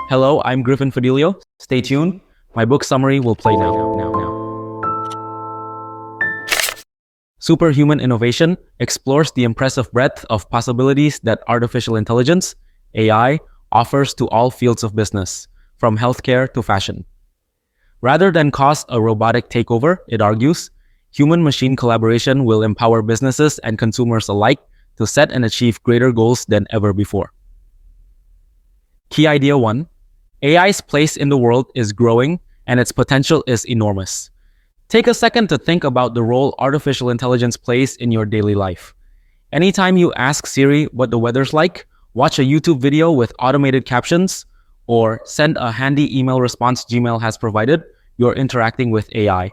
Hello, I'm Griffin. Stay tuned. My book summary will play now. Superhuman Innovation explores the impressive breadth of possibilities that artificial intelligence, AI, offers to all fields of business, from healthcare to fashion. Rather than cause a robotic takeover, it argues, human-machine collaboration will empower businesses and consumers alike to set and achieve greater goals than ever before. Key idea 1. AI's place in the world is growing and its potential is enormous. Take a second to think about the role artificial intelligence plays in your daily life. Anytime you ask Siri what the weather's like, watch a YouTube video with automated captions, or send a handy email response Gmail has provided, you're interacting with AI.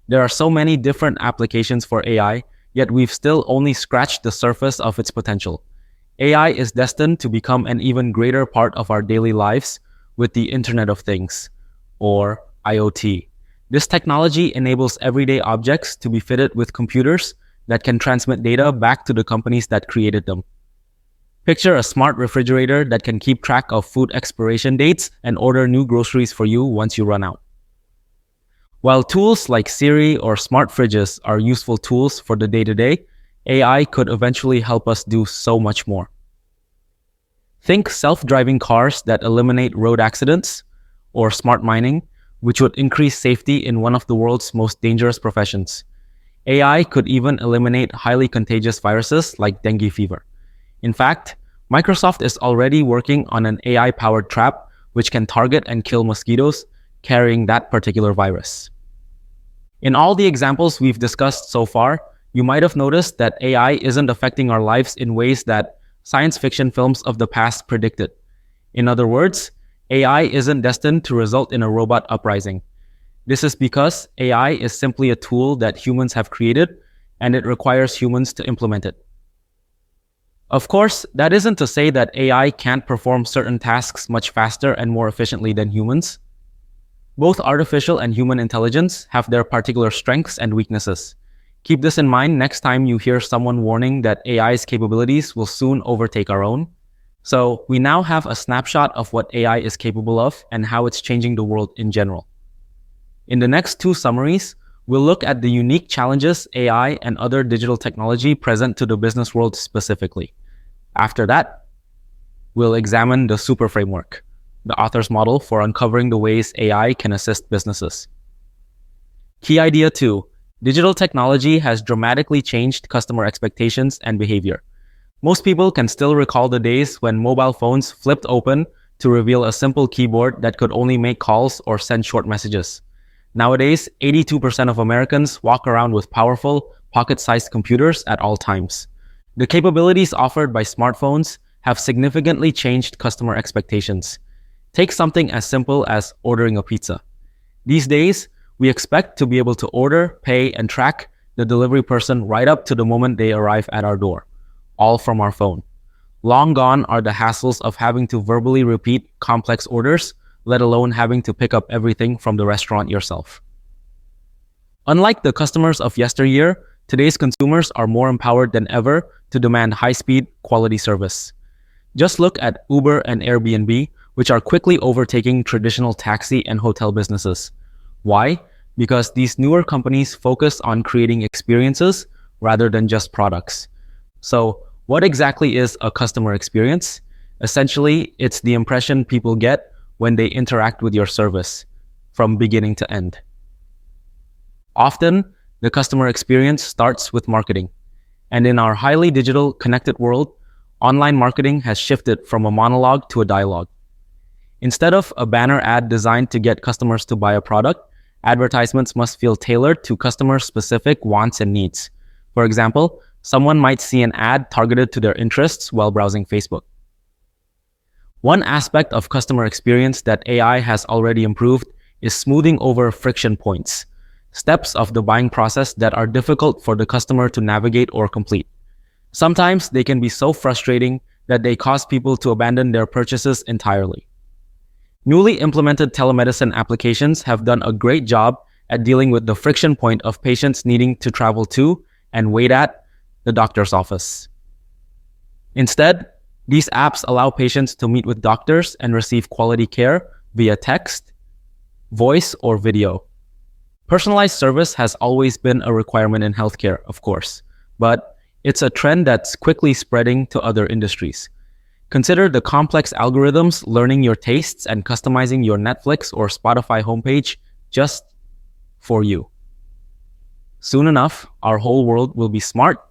There are so many different applications for AI, yet we've still only scratched the surface of its potential. AI is destined to become an even greater part of our daily lives with the Internet of Things, or IoT. This technology enables everyday objects to be fitted with computers that can transmit data back to the companies that created them. Picture a smart refrigerator that can keep track of food expiration dates and order new groceries for you once you run out. While tools like Siri or smart fridges are useful tools for the day-to-day, AI could eventually help us do so much more. Think self-driving cars that eliminate road accidents, or smart mining, which would increase safety in one of the world's most dangerous professions. AI could even eliminate highly contagious viruses like dengue fever. In fact, Microsoft is already working on an AI-powered trap which can target and kill mosquitoes carrying that particular virus. In all the examples we've discussed so far, you might have noticed that AI isn't affecting our lives in ways that science fiction films of the past predicted. In other words, AI isn't destined to result in a robot uprising. This is because AI is simply a tool that humans have created, and it requires humans to implement it. Of course, that isn't to say that AI can't perform certain tasks much faster and more efficiently than humans. Both artificial and human intelligence have their particular strengths and weaknesses. Keep this in mind next time you hear someone warning that AI's capabilities will soon overtake our own. So, we now have a snapshot of what AI is capable of and how it's changing the world in general. In the next two summaries, we'll look at the unique challenges AI and other digital technology present to the business world specifically. After that, we'll examine the super framework, the author's model for uncovering the ways AI can assist businesses. Key idea 2. Digital technology has dramatically changed customer expectations and behavior. Most people can still recall the days when mobile phones flipped open to reveal a simple keyboard that could only make calls or send short messages. Nowadays, 82% of Americans walk around with powerful, pocket-sized computers at all times. The capabilities offered by smartphones have significantly changed customer expectations. Take something as simple as ordering a pizza. These days, we expect to be able to order, pay, and track the delivery person right up to the moment they arrive at our door, all from our phone. Long gone are the hassles of having to verbally repeat complex orders, let alone having to pick up everything from the restaurant yourself. Unlike the customers of yesteryear, today's consumers are more empowered than ever to demand high-speed, quality service. Just look at Uber and Airbnb, which are quickly overtaking traditional taxi and hotel businesses. Why? Because these newer companies focus on creating experiences rather than just products. So, what exactly is a customer experience? Essentially, it's the impression people get when they interact with your service, from beginning to end. Often, the customer experience starts with marketing. And in our highly digital, connected world, online marketing has shifted from a monologue to a dialogue. Instead of a banner ad designed to get customers to buy a product, advertisements must feel tailored to customer-specific wants and needs. For example, someone might see an ad targeted to their interests while browsing Facebook. One aspect of customer experience that AI has already improved is smoothing over friction points, steps of the buying process that are difficult for the customer to navigate or complete. Sometimes they can be so frustrating that they cause people to abandon their purchases entirely. Newly implemented telemedicine applications have done a great job at dealing with the friction point of patients needing to travel to and wait at the doctor's office. Instead, These apps allow patients to meet with doctors and receive quality care via text, voice, or video. Personalized service has always been a requirement in healthcare, of course, but it's a trend that's quickly spreading to other industries. Consider the complex algorithms learning your tastes and customizing your Netflix or Spotify homepage just for you. Soon enough, our whole world will be smart,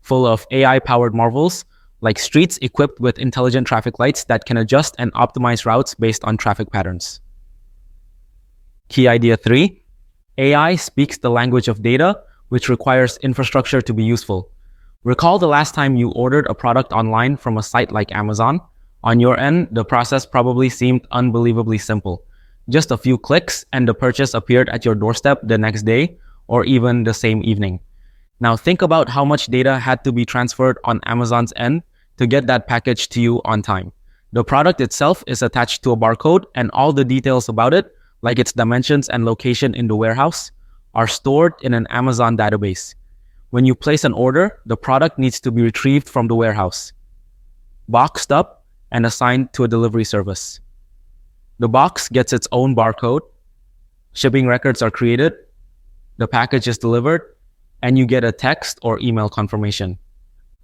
full of AI-powered marvels, like streets equipped with intelligent traffic lights that can adjust and optimize routes based on traffic patterns. Key idea 3. AI speaks the language of data, which requires infrastructure to be useful. Recall the last time you ordered a product online from a site like Amazon. On your end, the process probably seemed unbelievably simple. Just a few clicks and the purchase appeared at your doorstep the next day or even the same evening. Now think about how much data had to be transferred on Amazon's end to get that package to you on time. The product itself is attached to a barcode, and all the details about it, like its dimensions and location in the warehouse, are stored in an Amazon database. When you place an order, the product needs to be retrieved from the warehouse, boxed up, and assigned to a delivery service. The box gets its own barcode, shipping records are created, the package is delivered, and you get a text or email confirmation.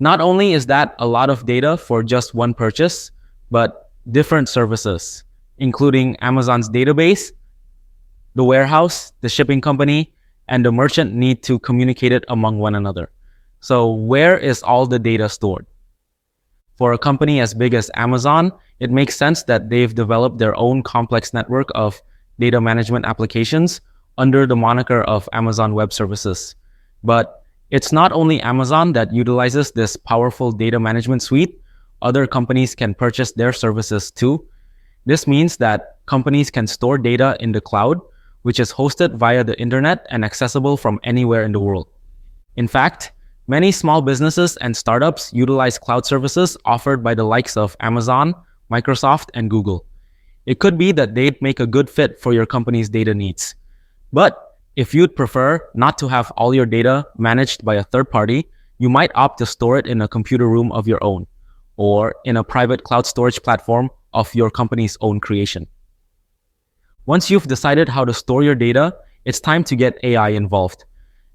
Not only is that a lot of data for just one purchase, but different services, including Amazon's database, the warehouse, the shipping company, and the merchant need to communicate it among one another. So where is all the data stored? For a company as big as Amazon, it makes sense that they've developed their own complex network of data management applications under the moniker of Amazon Web Services. But it's not only Amazon that utilizes this powerful data management suite. Other companies can purchase their services too. This means that companies can store data in the cloud, which is hosted via the internet and accessible from anywhere in the world. In fact, many small businesses and startups utilize cloud services offered by the likes of Amazon, Microsoft, and Google. It could be that they'd make a good fit for your company's data needs. But if you'd prefer not to have all your data managed by a third party, you might opt to store it in a computer room of your own, or in a private cloud storage platform of your company's own creation. Once you've decided how to store your data, it's time to get AI involved.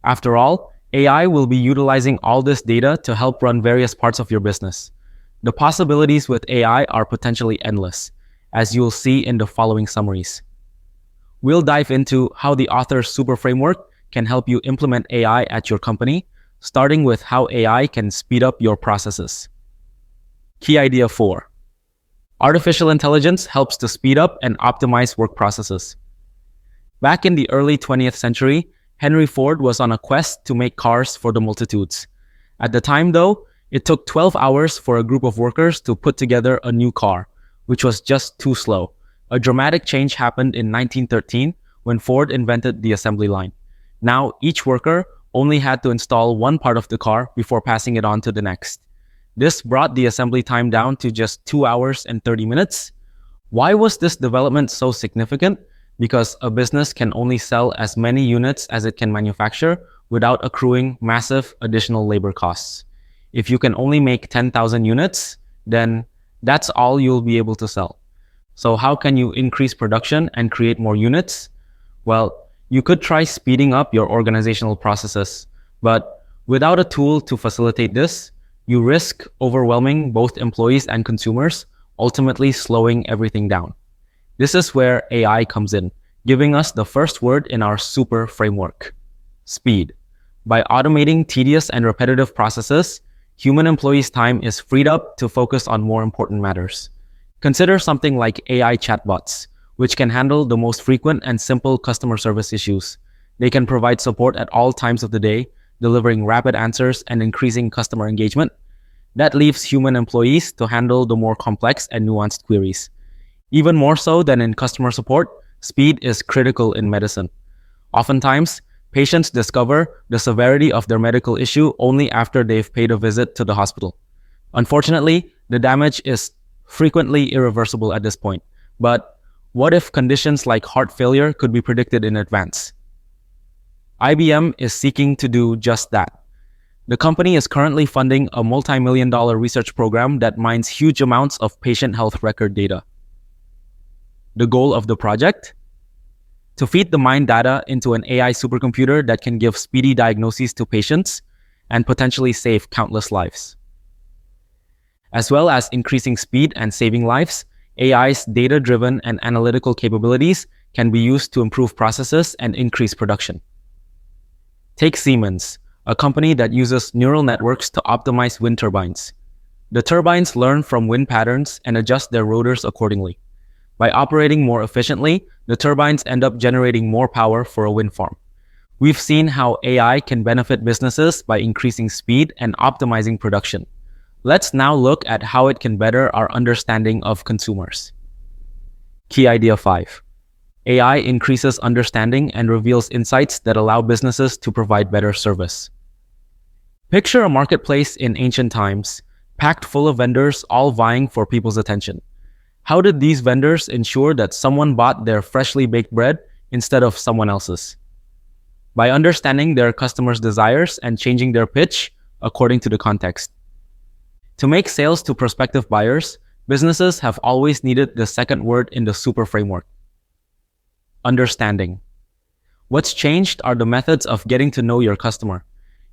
After all, AI will be utilizing all this data to help run various parts of your business. The possibilities with AI are potentially endless, as you'll see in the following summaries. We'll dive into how the author's super framework can help you implement AI at your company, starting with how AI can speed up your processes. Key idea 4. Artificial intelligence helps to speed up and optimize work processes. Back in the early 20th century, Henry Ford was on a quest to make cars for the multitudes. At the time, though, it took 12 hours for a group of workers to put together a new car, which was just too slow. A dramatic change happened in 1913 when Ford invented the assembly line. Now, each worker only had to install one part of the car before passing it on to the next. This brought the assembly time down to just 2 hours and 30 minutes. Why was this development so significant? Because a business can only sell as many units as it can manufacture without accruing massive additional labor costs. If you can only make 10,000 units, then that's all you'll be able to sell. So how can you increase production and create more units? Well, you could try speeding up your organizational processes, but without a tool to facilitate this, you risk overwhelming both employees and consumers, ultimately slowing everything down. This is where AI comes in, giving us the first word in our super framework: speed. By automating tedious and repetitive processes, human employees' time is freed up to focus on more important matters. Consider something like AI chatbots, which can handle the most frequent and simple customer service issues. They can provide support at all times of the day, delivering rapid answers and increasing customer engagement. That leaves human employees to handle the more complex and nuanced queries. Even more so than in customer support, speed is critical in medicine. Oftentimes, patients discover the severity of their medical issue only after they've paid a visit to the hospital. Unfortunately, the damage is frequently irreversible at this point. But what if conditions like heart failure could be predicted in advance? IBM is seeking to do just that. The company is currently funding a multi-million-dollar research program that mines huge amounts of patient health record data. The goal of the project? To feed the mined data into an AI supercomputer that can give speedy diagnoses to patients and potentially save countless lives. As well as increasing speed and saving lives, AI's data-driven and analytical capabilities can be used to improve processes and increase production. Take Siemens, a company that uses neural networks to optimize wind turbines. The turbines learn from wind patterns and adjust their rotors accordingly. By operating more efficiently, the turbines end up generating more power for a wind farm. We've seen how AI can benefit businesses by increasing speed and optimizing production. Let's now look at how it can better our understanding of consumers. Key idea 5. AI increases understanding and reveals insights that allow businesses to provide better service. Picture a marketplace in ancient times, packed full of vendors all vying for people's attention. How did these vendors ensure that someone bought their freshly baked bread instead of someone else's? By understanding their customers' desires and changing their pitch according to the context. To make sales to prospective buyers, businesses have always needed the second word in the super framework. Understanding. What's changed are the methods of getting to know your customer.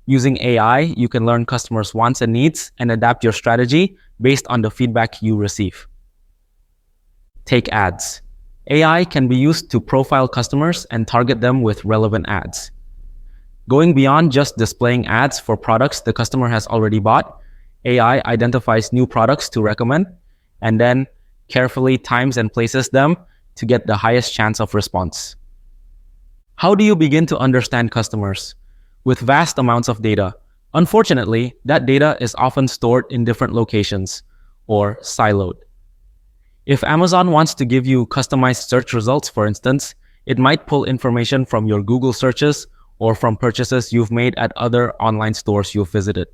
Using AI, you can learn customers' wants and needs and adapt your strategy based on the feedback you receive. Take ads. AI can be used to profile customers and target them with relevant ads. Going beyond just displaying ads for products the customer has already bought, AI identifies new products to recommend and then carefully times and places them to get the highest chance of response. How do you begin to understand customers? With vast amounts of data. Unfortunately, that data is often stored in different locations or siloed. If Amazon wants to give you customized search results, for instance, it might pull information from your Google searches or from purchases you've made at other online stores you've visited.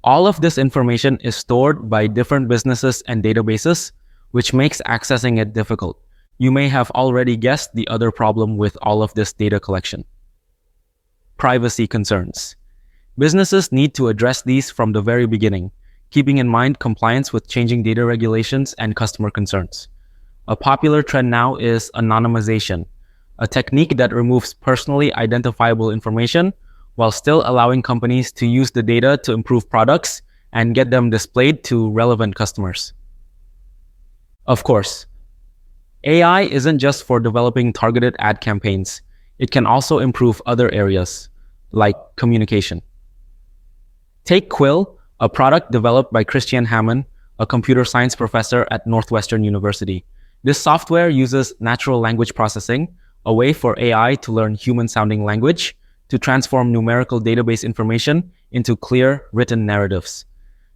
All of this information is stored by different businesses and databases, which makes accessing it difficult. You may have already guessed the other problem with all of this data collection. Privacy concerns. Businesses need to address these from the very beginning, keeping in mind compliance with changing data regulations and customer concerns. A popular trend now is anonymization, a technique that removes personally identifiable information while still allowing companies to use the data to improve products and get them displayed to relevant customers. Of course, AI isn't just for developing targeted ad campaigns. It can also improve other areas, like communication. Take Quill, a product developed by Christian Hammond, a computer science professor at Northwestern University. This software uses natural language processing, a way for AI to learn human-sounding language, to transform numerical database information into clear, written narratives.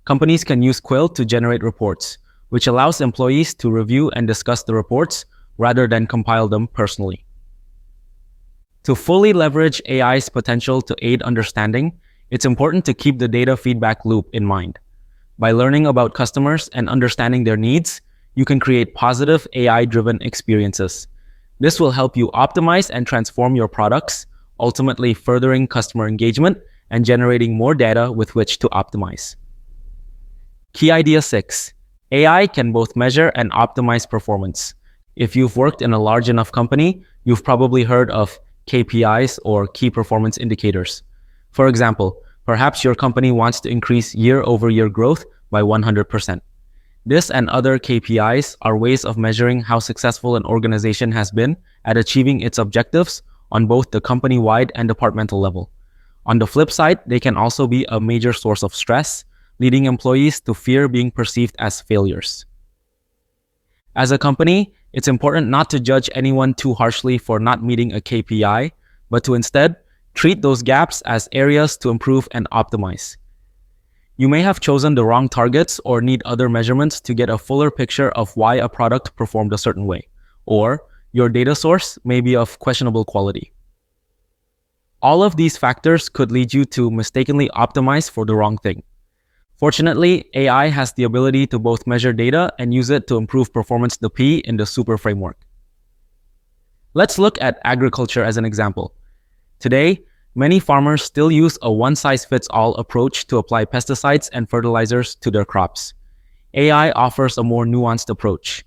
Companies can use Quill to generate reports, which allows employees to review and discuss the reports rather than compile them personally. To fully leverage AI's potential to aid understanding, it's important to keep the data feedback loop in mind. By learning about customers and understanding their needs, you can create positive AI-driven experiences. This will help you optimize and transform your products, ultimately furthering customer engagement and generating more data with which to optimize. Key idea 6. AI can both measure and optimize performance. If you've worked in a large enough company, you've probably heard of KPIs or key performance indicators. For example, perhaps your company wants to increase year-over-year growth by 100%. This and other KPIs are ways of measuring how successful an organization has been at achieving its objectives on both the company-wide and departmental level. On the flip side, they can also be a major source of stress, leading employees to fear being perceived as failures. As a company, it's important not to judge anyone too harshly for not meeting a KPI, but to instead treat those gaps as areas to improve and optimize. You may have chosen the wrong targets or need other measurements to get a fuller picture of why a product performed a certain way, or your data source may be of questionable quality. All of these factors could lead you to mistakenly optimize for the wrong thing. Fortunately, AI has the ability to both measure data and use it to improve performance, the P in the super framework. Let's look at agriculture as an example. Today, Many farmers still use a one-size-fits-all approach to apply pesticides and fertilizers to their crops. AI offers a more nuanced approach.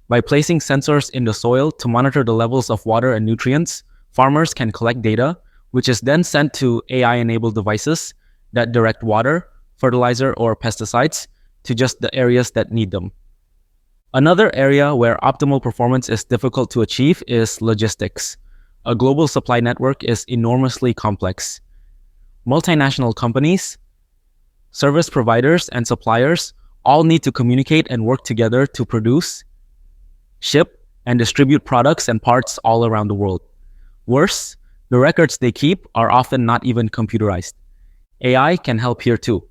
By placing sensors in the soil to monitor the levels of water and nutrients, farmers can collect data, which is then sent to AI-enabled devices that direct water, fertilizer, or pesticides to just the areas that need them. Another area where optimal performance is difficult to achieve is logistics. A global supply network is enormously complex. Multinational companies, service providers, and suppliers all need to communicate and work together to produce, ship, and distribute products and parts all around the world. Worse, the records they keep are often not even computerized. AI can help here too.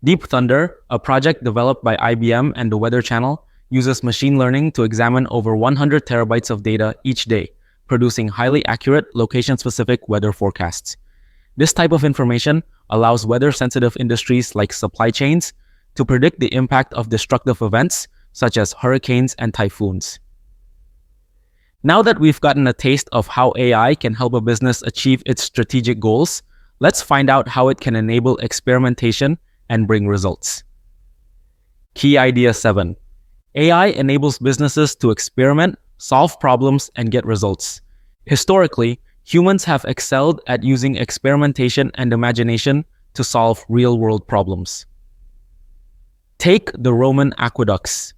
Deep Thunder, a project developed by IBM and the Weather Channel, uses machine learning to examine over 100 terabytes of data each day, producing highly accurate, location-specific weather forecasts. This type of information allows weather-sensitive industries like supply chains to predict the impact of destructive events such as hurricanes and typhoons. Now that we've gotten a taste of how AI can help a business achieve its strategic goals, let's find out how it can enable experimentation and bring results. Key Idea 7. AI enables businesses to experiment, solve problems, and get results. Historically, humans have excelled at using experimentation and imagination to solve real-world problems. Take the Roman aqueducts.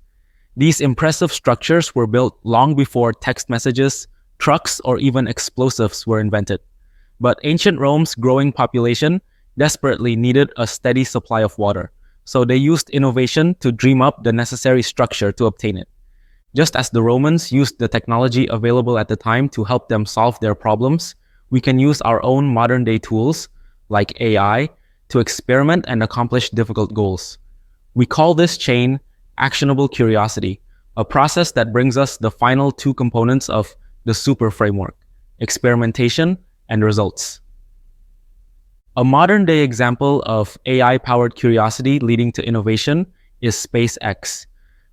These impressive structures were built long before text messages, trucks, or even explosives were invented. But ancient Rome's growing population desperately needed a steady supply of water, so they used innovation to dream up the necessary structure to obtain it. Just as the Romans used the technology available at the time to help them solve their problems, we can use our own modern-day tools, like AI, to experiment and accomplish difficult goals. We call this chain actionable curiosity, a process that brings us the final two components of the super framework: experimentation and results. A modern-day example of AI-powered curiosity leading to innovation is SpaceX.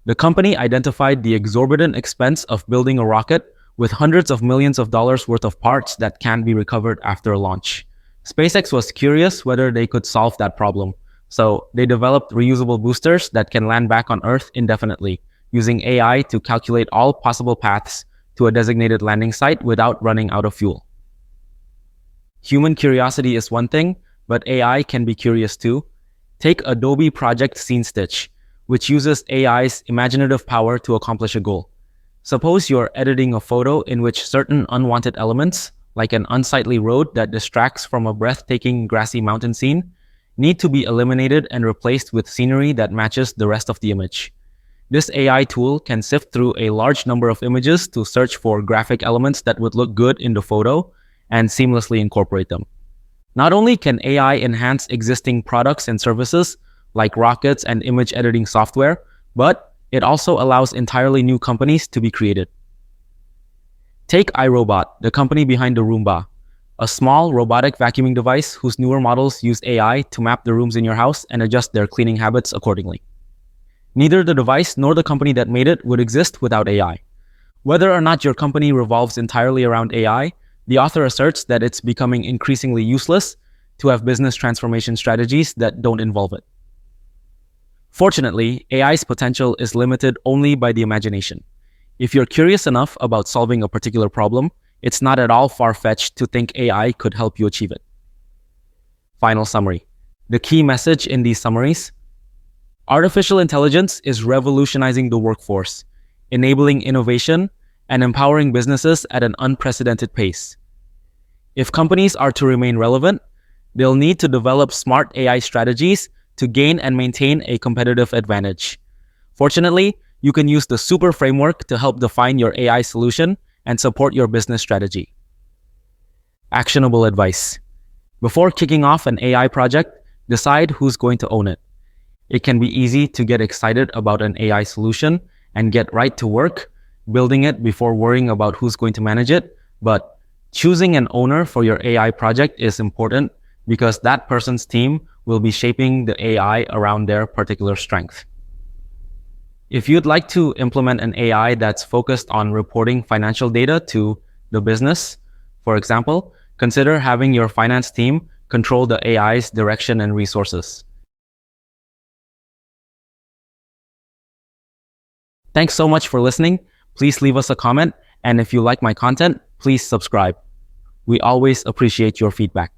The company identified the exorbitant expense of building a rocket with hundreds of millions of dollars worth of parts that can be recovered after launch. SpaceX was curious whether they could solve that problem, so they developed reusable boosters that can land back on Earth indefinitely, using AI to calculate all possible paths to a designated landing site without running out of fuel. Human curiosity is one thing, but AI can be curious too. Take Adobe Project Scene Stitch, which uses AI's imaginative power to accomplish a goal. Suppose you're editing a photo in which certain unwanted elements, like an unsightly road that distracts from a breathtaking grassy mountain scene, need to be eliminated and replaced with scenery that matches the rest of the image. This AI tool can sift through a large number of images to search for graphic elements that would look good in the photo and seamlessly incorporate them. Not only can AI enhance existing products and services like rockets and image editing software, but it also allows entirely new companies to be created. Take iRobot, the company behind the Roomba, a small robotic vacuuming device whose newer models use AI to map the rooms in your house and adjust their cleaning habits accordingly. Neither the device nor the company that made it would exist without AI. Whether or not your company revolves entirely around AI, the author asserts that it's becoming increasingly useless to have business transformation strategies that don't involve it. Fortunately, AI's potential is limited only by the imagination. If you're curious enough about solving a particular problem, it's not at all far-fetched to think AI could help you achieve it. Final summary. The key message in these summaries: artificial intelligence is revolutionizing the workforce, enabling innovation, and empowering businesses at an unprecedented pace. If companies are to remain relevant, they'll need to develop smart AI strategies to gain and maintain a competitive advantage. Fortunately, you can use the Super Framework to help define your AI solution and support your business strategy. Actionable advice. Before kicking off an AI project, decide who's going to own it. It can be easy to get excited about an AI solution and get right to work building it before worrying about who's going to manage it, but choosing an owner for your AI project is important because that person's team will be shaping the AI around their particular strength. If you'd like to implement an AI that's focused on reporting financial data to the business, for example, Consider having your finance team control the AI's direction and resources. Thanks so much for listening. Please leave us a comment, and if you like my content, please subscribe. We always appreciate your feedback.